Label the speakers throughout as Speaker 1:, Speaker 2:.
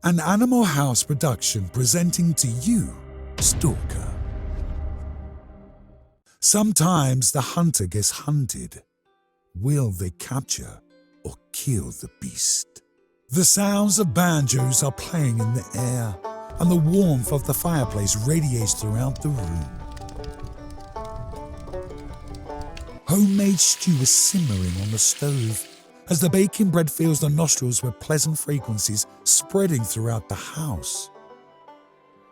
Speaker 1: an Animal House production presenting to you Stalker. Sometimes the hunter gets hunted. Will they capture or kill the beast? The sounds of banjos are playing in the air, and the warmth of the fireplace radiates throughout the room. Homemade stew is simmering on the stove as the baking bread fills the nostrils with pleasant fragrances spreading throughout the house.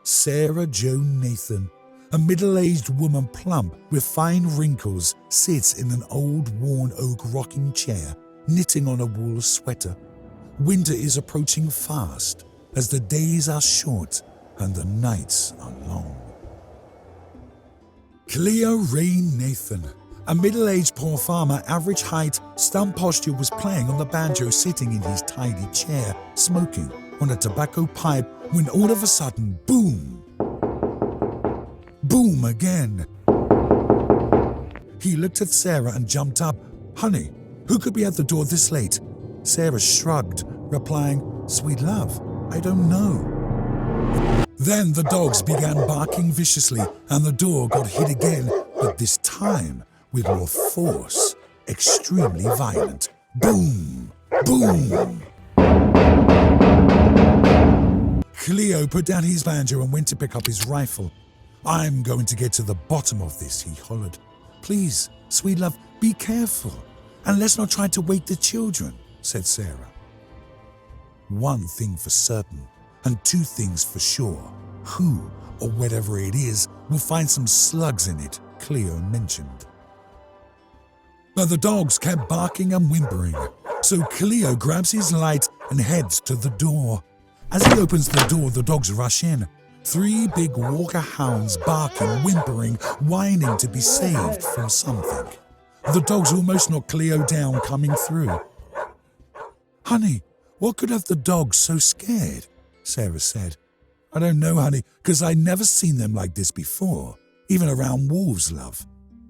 Speaker 1: Sarah Jo Nathan, a middle-aged woman plump with fine wrinkles, sits in an old worn oak rocking chair, knitting on a wool sweater. Winter is approaching fast as the days are short and the nights are long. Cleo Ray Nathan, a middle-aged poor farmer, average height, stump posture, was playing on the banjo sitting in his tidy chair, smoking on a tobacco pipe when all of a sudden, boom! Boom again. He looked at Sarah and jumped up. "Honey, who could be at the door this late?" Sarah shrugged, replying, "Sweet love, I don't know." Then the dogs began barking viciously and the door got hit again, but this time with more force, extremely violent. Boom! Boom! Cleo put down his banjo and went to pick up his rifle. "I'm going to get to the bottom of this," he hollered. "Please, sweet love, be careful, and let's not try to wake the children," said Sarah. "One thing for certain, and two things for sure. Who, or whatever it is, will find some slugs in it," Cleo mentioned. But the dogs kept barking and whimpering, so Cleo grabs his light and heads to the door. As he opens the door, the dogs rush in. 3 big Walker hounds barking, whimpering, whining to be saved from something. The dogs almost knock Cleo down coming through. "Honey, what could have the dogs so scared?" Sarah said. "I don't know, honey, 'cause I'd never seen them like this before, even around wolves, love."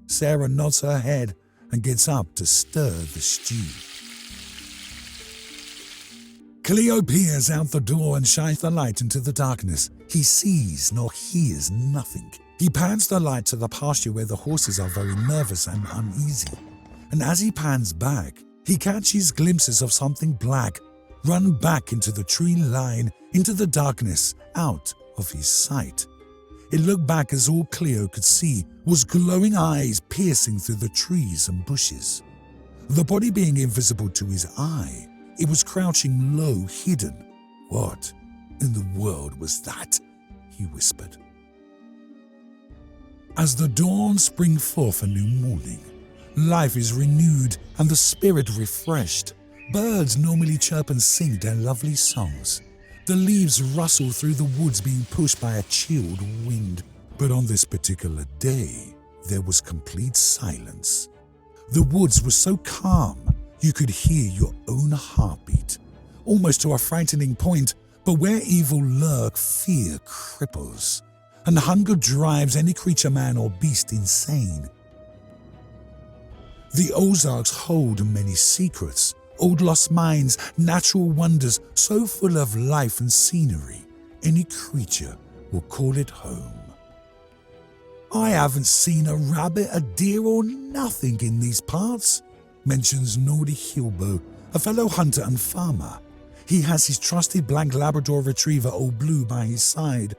Speaker 1: Sarah nods her head and gets up to stir the stew. Cleo peers out the door and shines the light into the darkness. He sees nor hears nothing. He pans the light to the pasture where the horses are very nervous and uneasy. And as he pans back, he catches glimpses of something black run back into the tree line, into the darkness, out of his sight. It looked back as all Cleo could see was glowing eyes piercing through the trees and bushes. The body being invisible to his eye, it was crouching low, hidden. "What in the world was that?" he whispered. As the dawn spring forth a new morning, life is renewed and the spirit refreshed. Birds normally chirp and sing their lovely songs. The leaves rustle through the woods being pushed by a chilled wind. But on this particular day, there was complete silence. The woods were so calm, you could hear your own heartbeat, almost to a frightening point. But where evil lurks, fear cripples, and hunger drives any creature, man or beast, insane. The Ozarks hold many secrets, old lost mines, natural wonders so full of life and scenery, any creature will call it home. "I haven't seen a rabbit, a deer, or nothing in these parts," mentions Nordy Hilbo, a fellow hunter and farmer. He has his trusty black Labrador retriever Old Blue by his side.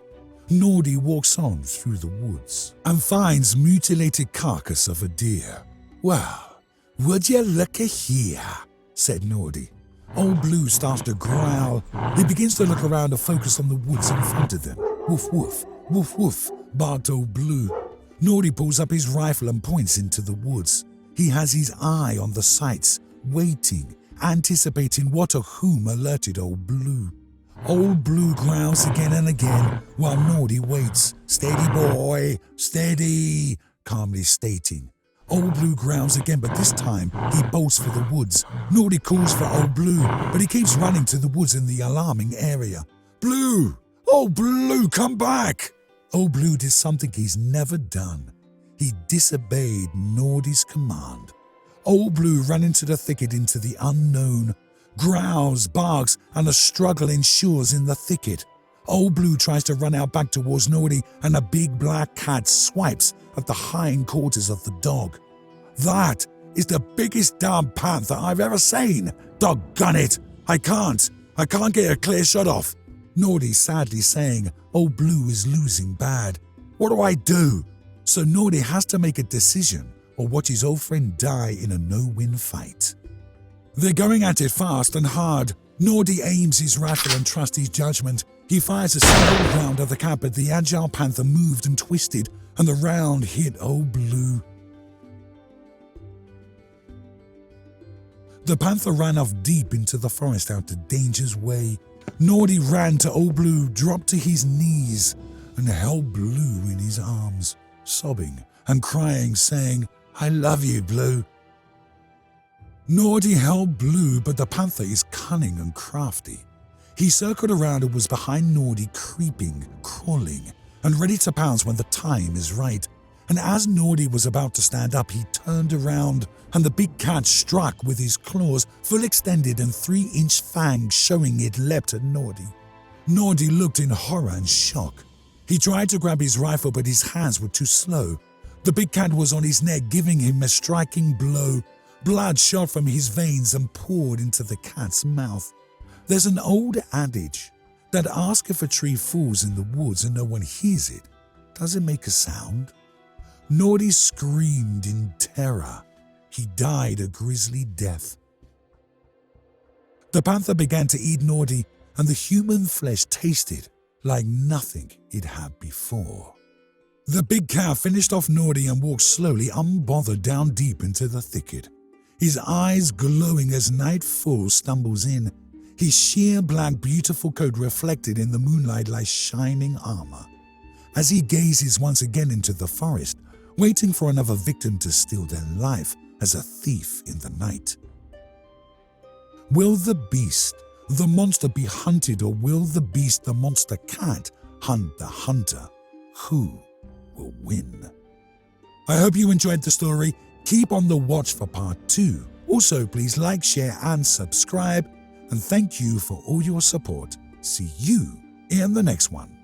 Speaker 1: Nordy walks on through the woods and finds mutilated carcass of a deer. "Well, would you look a here?" said Nordy. Old Blue starts to growl. He begins to look around and focus on the woods in front of them. "Woof, woof, woof, woof," barked Old Blue. Nordy pulls up his rifle and points into the woods. He has his eye on the sights, waiting, anticipating what or whom alerted Old Blue. Old Blue growls again and again while Nordy waits. "Steady, boy, steady," calmly stating. Old Blue growls again, but this time he bolts for the woods. Nordy calls for Old Blue, but he keeps running to the woods in the alarming area. "Blue! Old Blue, come back!" Old Blue did something he's never done. He disobeyed Nordy's command. Old Blue ran into the thicket into the unknown. Growls, barks, and a struggle ensues in the thicket. Old Blue tries to run out back towards Nordy, and a big black cat swipes at the hind quarters of the dog. That is the biggest damn panther I've ever seen. Doggone it! I can't get a clear shot off. Nordy sadly saying Old Blue is losing bad. What do I do? So Nordy has to make a decision or watch his old friend die in a no-win fight. They're going at it fast and hard. Nordy aims his rifle and trusts his judgment. He fires a single round at the cat, but the agile panther moved and twisted, and the round hit Old Blue. The panther ran off deep into the forest out of danger's way. Nordy ran to Old Blue, dropped to his knees, and held Blue in his arms, sobbing and crying, saying, "I love you, Blue." Nordy held Blue, but the panther is cunning and crafty. He circled around and was behind Nordy, creeping, crawling, and ready to pounce when the time is right. And as Nordy was about to stand up, he turned around, and the big cat struck with his claws, full extended and 3-inch fangs showing it leapt at Nordy. Nordy looked in horror and shock. He tried to grab his rifle, but his hands were too slow. The big cat was on his neck, giving him a striking blow. Blood shot from his veins and poured into the cat's mouth. There's an old adage that asks if a tree falls in the woods and no one hears it, does it make a sound? Nordy screamed in terror. He died a grisly death. The panther began to eat Nordy, and the human flesh tasted like nothing it had before. The big cat finished off Nordy and walked slowly, unbothered, down deep into the thicket. His eyes glowing as nightfall stumbles in, his sheer black beautiful coat reflected in the moonlight like shining armor. As he gazes once again into the forest, waiting for another victim to steal their life as a thief in the night. Will the beast, the monster, be hunted, or will the beast, the monster cat, hunt the hunter? Who will win? I hope you enjoyed the story. Keep on the watch for part 2. Also, please like, share, and subscribe. And thank you for all your support. See you in the next one.